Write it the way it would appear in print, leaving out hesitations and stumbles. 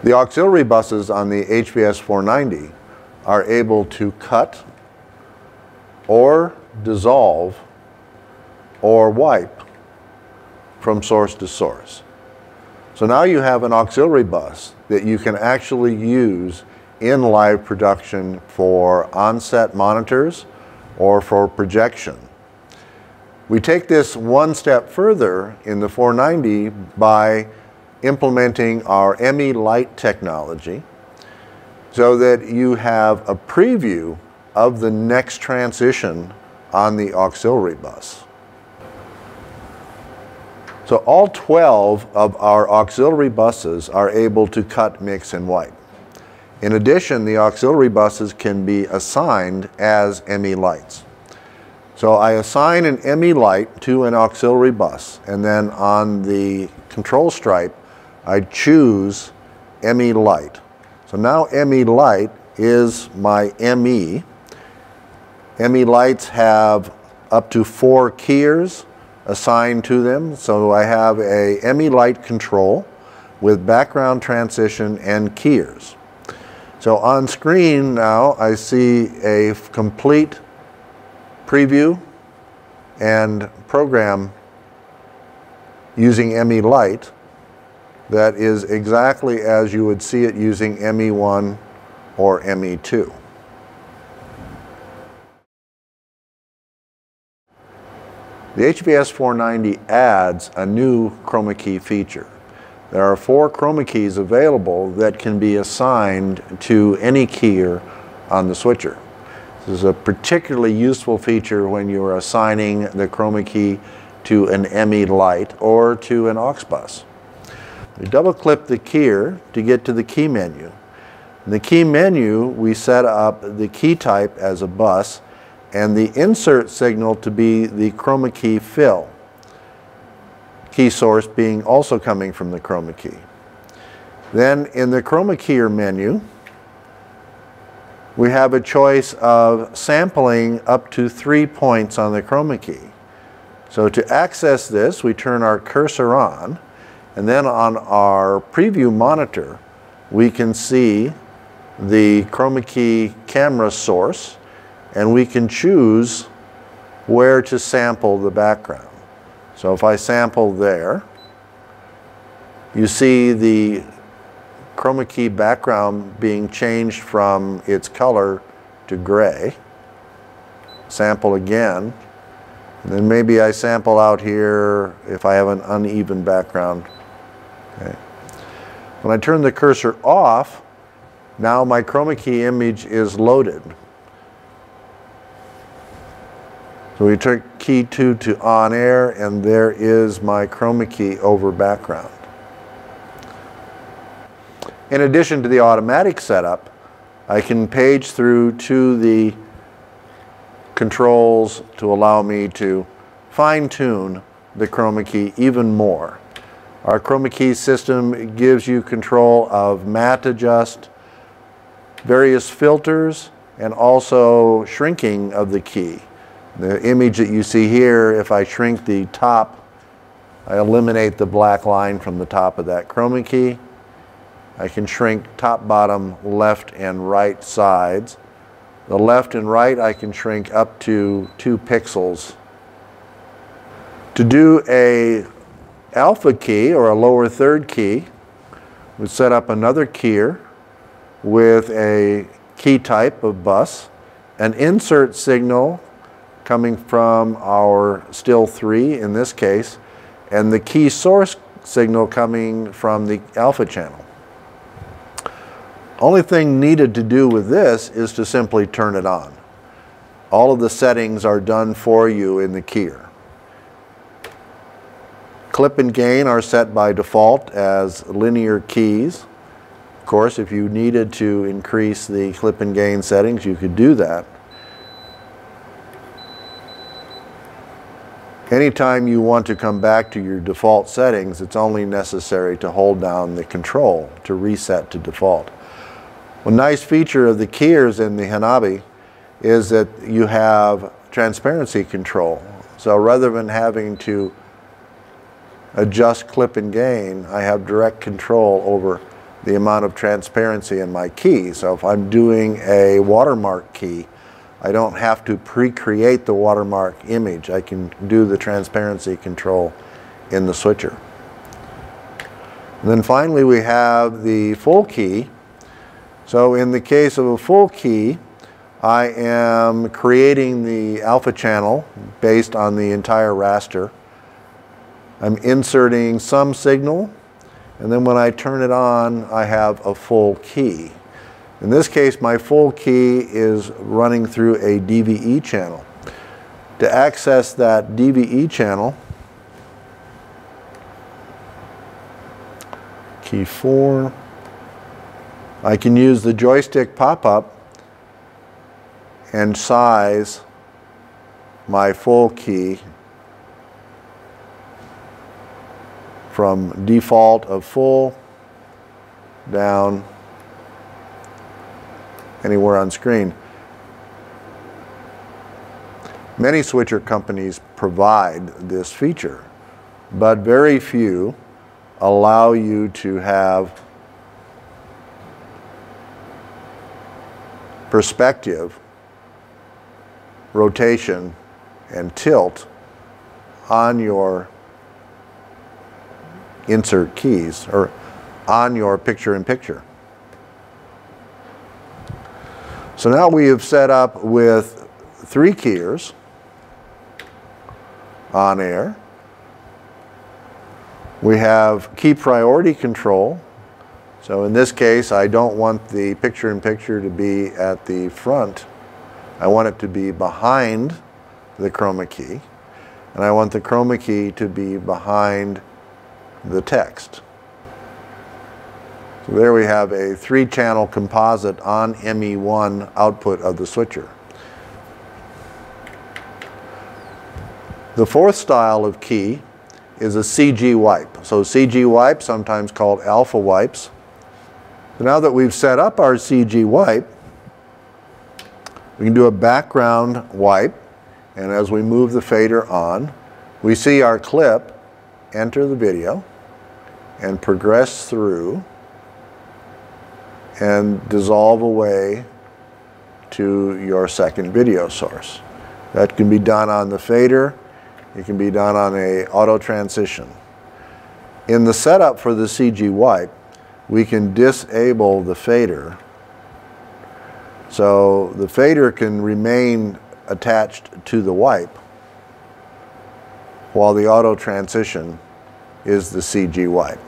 The auxiliary buses on the HVS-490 are able to cut or dissolve or wipe from source to source. So now you have an auxiliary bus that you can actually use in live production for on-set monitors or for projection. We take this one step further in the 490 by implementing our MELite technology so that you have a preview of the next transition on the auxiliary bus. So all 12 of our auxiliary buses are able to cut, mix, and wipe. In addition, the auxiliary buses can be assigned as MELites. So I assign an MELite to an auxiliary bus, and then on the control stripe, I choose MELite. So now MELite is my ME. MELites have up to 4 keyers assigned to them. So I have a MELite control with background transition and keyers. So on screen now I see a complete preview and program using MELite that is exactly as you would see it using ME1 or ME2. The HVS-490 adds a new Chroma Key feature. There are 4 Chroma Keys available that can be assigned to any keyer on the switcher. This is a particularly useful feature when you are assigning the Chroma Key to an MELite or to an aux bus. We double-click the keyer to get to the key menu. In the key menu, we set up the key type as a bus and the insert signal to be the Chroma Key fill. Key source being also coming from the Chroma Key. Then in the Chroma Keyer menu, we have a choice of sampling up to 3 points on the Chroma Key. So to access this, we turn our cursor on, and then on our preview monitor, we can see the Chroma Key camera source, and we can choose where to sample the background. So if I sample there, you see the Chroma Key background being changed from its color to gray. Sample again, and then maybe I sample out here if I have an uneven background. Okay. When I turn the cursor off, now my Chroma Key image is loaded. So we turn key 2 to on air, and there is my Chroma Key over background. In addition to the automatic setup, I can page through to the controls to allow me to fine-tune the Chroma Key even more. Our Chroma Key system gives you control of matte adjust, various filters, and also shrinking of the key. The image that you see here, if I shrink the top, I eliminate the black line from the top of that Chroma Key. I can shrink top, bottom, left, and right sides. The left and right I can shrink up to 2 pixels. To do a alpha key or a lower third key, we set up another keyer with a key type of bus, an insert signal coming from our still 3 in this case, and the key source signal coming from the alpha channel. Only thing needed to do with this is to simply turn it on. All of the settings are done for you in the keyer. Clip and gain are set by default as linear keys. Of course, if you needed to increase the clip and gain settings, you could do that. Anytime you want to come back to your default settings, it's only necessary to hold down the control to reset to default. One nice feature of the keyers in the Hanabi is that you have transparency control. So rather than having to adjust clip and gain, I have direct control over the amount of transparency in my key. So if I'm doing a watermark key, I don't have to pre-create the watermark image. I can do the transparency control in the switcher. And then finally we have the full key. So in the case of a full key, I am creating the alpha channel based on the entire raster. I'm inserting some signal, and then when I turn it on, I have a full key. In this case, my full key is running through a DVE channel. To access that DVE channel, key 4, I can use the joystick pop-up and size my full key from default of full down anywhere on screen. Many switcher companies provide this feature, but very few allow you to have perspective, rotation, and tilt on your insert keys or on your picture-in-picture. So now we have set up with 3 keyers on air. We have key priority control. So in this case, I don't want the picture-in-picture to be at the front. I want it to be behind the Chroma Key. And I want the Chroma Key to be behind the text. So there we have a 3-channel composite on ME1 output of the switcher. The 4th style of key is a CG wipe. So CG wipe, sometimes called alpha wipes. So now that we've set up our CG wipe, we can do a background wipe, and as we move the fader on, we see our clip enter the video and progress through and dissolve away to your second video source. That can be done on the fader. It can be done on a auto transition. In the setup for the CG wipe, we can disable the fader. So the fader can remain attached to the wipe while the auto transition is the CG wipe.